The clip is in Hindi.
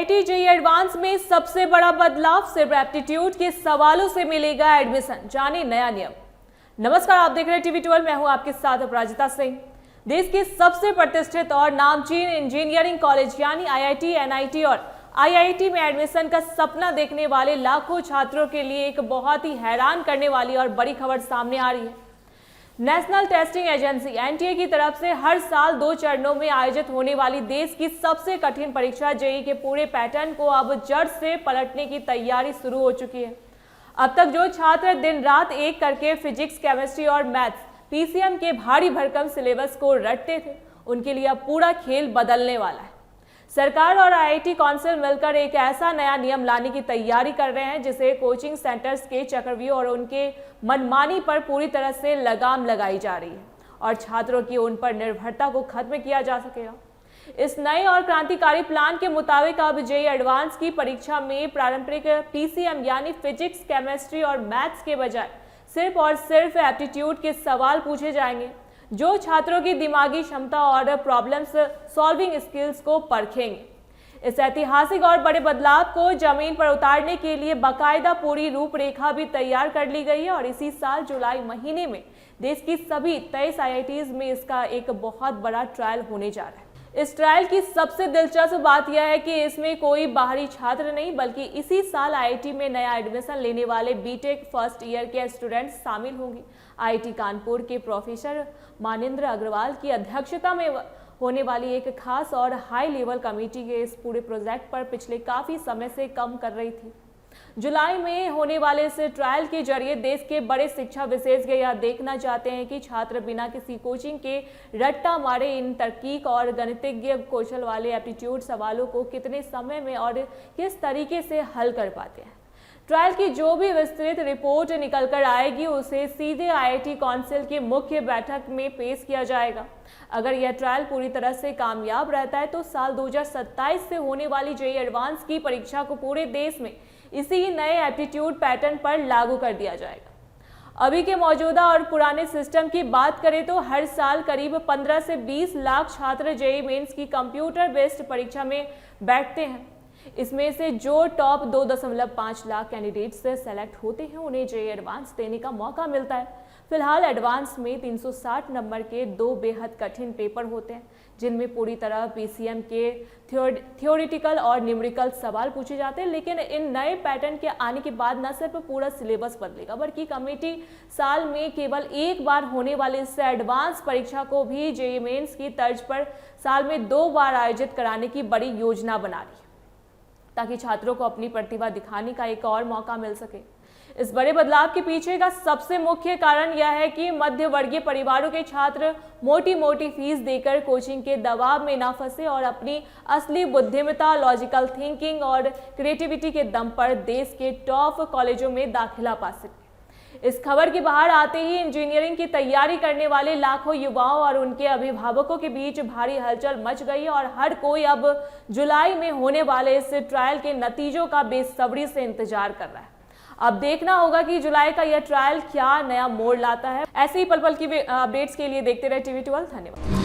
आईआईटी जेईई एडवांस में सबसे बड़ा बदलाव, सिर्फ एप्टीट्यूड के सवालों से मिलेगा एडमिशन, जाने नया नियम। नमस्कार, आप देख रहे हैं टीवी 12, मैं हूं आपके साथ अपराजिता सिंह। देश के सबसे प्रतिष्ठित और नामचीन इंजीनियरिंग कॉलेज यानी आईआईटी, एनआईटी और आईआईटी में एडमिशन का सपना देखने वाले लाखों छात्रों के लिए एक बहुत ही हैरान करने वाली और बड़ी खबर सामने आ रही है। नेशनल टेस्टिंग एजेंसी एनटीए की तरफ से हर साल 2 चरणों में आयोजित होने वाली देश की सबसे कठिन परीक्षा जेईई के पूरे पैटर्न को अब जड़ से पलटने की तैयारी शुरू हो चुकी है। अब तक जो छात्र दिन रात एक करके फिजिक्स, केमिस्ट्री और मैथ्स पीसीएम के भारी भरकम सिलेबस को रटते थे, उनके लिए अब पूरा खेल बदलने वाला है। सरकार और आईआईटी काउंसिल मिलकर एक ऐसा नया नियम लाने की तैयारी कर रहे हैं जिसे कोचिंग सेंटर्स के चक्रव्यूह और उनके मनमानी पर पूरी तरह से लगाम लगाई जा रही है और छात्रों की उन पर निर्भरता को खत्म किया जा सकेगा। इस नए और क्रांतिकारी प्लान के मुताबिक अब जेईई एडवांस की परीक्षा में पारंपरिक पीसीएम यानी फिजिक्स, केमिस्ट्री और मैथ्स के बजाय सिर्फ और सिर्फ एप्टीट्यूड के सवाल पूछे जाएंगे, जो छात्रों की दिमागी क्षमता और प्रॉब्लम्स सॉल्विंग स्किल्स को परखेंगे। इस ऐतिहासिक और बड़े बदलाव को जमीन पर उतारने के लिए बाकायदा पूरी रूपरेखा भी तैयार कर ली गई है और इसी साल जुलाई महीने में देश की सभी 23 आईआईटीज में इसका एक बहुत बड़ा ट्रायल होने जा रहा है। इस ट्रायल की सबसे दिलचस्प बात यह है कि इसमें कोई बाहरी छात्र नहीं, बल्कि इसी साल आईआईटी में नया एडमिशन लेने वाले बीटेक फर्स्ट ईयर के स्टूडेंट्स शामिल होंगे। आईआईटी कानपुर के प्रोफेसर मानिंद्र अग्रवाल की अध्यक्षता में होने वाली एक खास और हाई लेवल कमेटी के इस पूरे प्रोजेक्ट पर पिछले काफी समय से काम कर रही थी। जुलाई में होने वाले इस ट्रायल के जरिए देश के बड़े शिक्षा विशेषज्ञ यह देखना चाहते हैं कि छात्र बिना किसी कोचिंग के रट्टा मारे इन तर्कीक और गणितज्ञ कौशल वाले एप्टीट्यूड सवालों को कितने समय में और किस तरीके से हल कर पाते हैं। ट्रायल की जो भी विस्तृत रिपोर्ट निकल कर आएगी उसे सीधे आईआईटी काउंसिल की मुख्य बैठक में पेश किया जाएगा। अगर यह ट्रायल पूरी तरह से कामयाब रहता है तो साल 2027 से होने वाली जेईई एडवांस की परीक्षा को पूरे देश में इसी नए एप्टीट्यूड पैटर्न पर लागू कर दिया जाएगा। अभी के मौजूदा और पुराने सिस्टम की बात करें तो हर साल करीब 15 से 20 लाख छात्र जेईई मेंस की कंप्यूटर बेस्ड परीक्षा में बैठते हैं। इसमें से जो टॉप 2.5 लाख कैंडिडेट्स से सेलेक्ट होते हैं उन्हें जेईई एडवांस देने का मौका मिलता है। फिलहाल एडवांस में 360 नंबर के 2 बेहद कठिन पेपर होते हैं, जिनमें पूरी तरह पीसीएम के थ्योरेटिकल और न्यूमेरिकल सवाल पूछे जाते हैं। लेकिन इन नए पैटर्न के आने के बाद न सिर्फ पूरा सिलेबस बदलेगा, बल्कि कमेटी साल में केवल एक बार होने वाले इस एडवांस परीक्षा को भी जेईई मेंस की तर्ज पर साल में 2 बार आयोजित कराने की बड़ी योजना बना रही है, ताकि छात्रों को अपनी प्रतिभा दिखाने का एक और मौका मिल सके। इस बड़े बदलाव के पीछे का सबसे मुख्य कारण यह है कि मध्य वर्गीय परिवारों के छात्र मोटी मोटी फीस देकर कोचिंग के दबाव में ना फंसे और अपनी असली बुद्धिमत्ता, लॉजिकल थिंकिंग और क्रिएटिविटी के दम पर देश के टॉप कॉलेजों में दाखिला पा सके। इस खबर के बाहर आते ही इंजीनियरिंग की तैयारी करने वाले लाखों युवाओं और उनके अभिभावकों के बीच भारी हलचल मच गई और हर कोई अब जुलाई में होने वाले इस ट्रायल के नतीजों का बेसब्री से इंतजार कर रहा है। अब देखना होगा कि जुलाई का यह ट्रायल क्या नया मोड़ लाता है। ऐसे ही पल पल की अपडेट्स के लिए देखते रहे टीवी 12। धन्यवाद।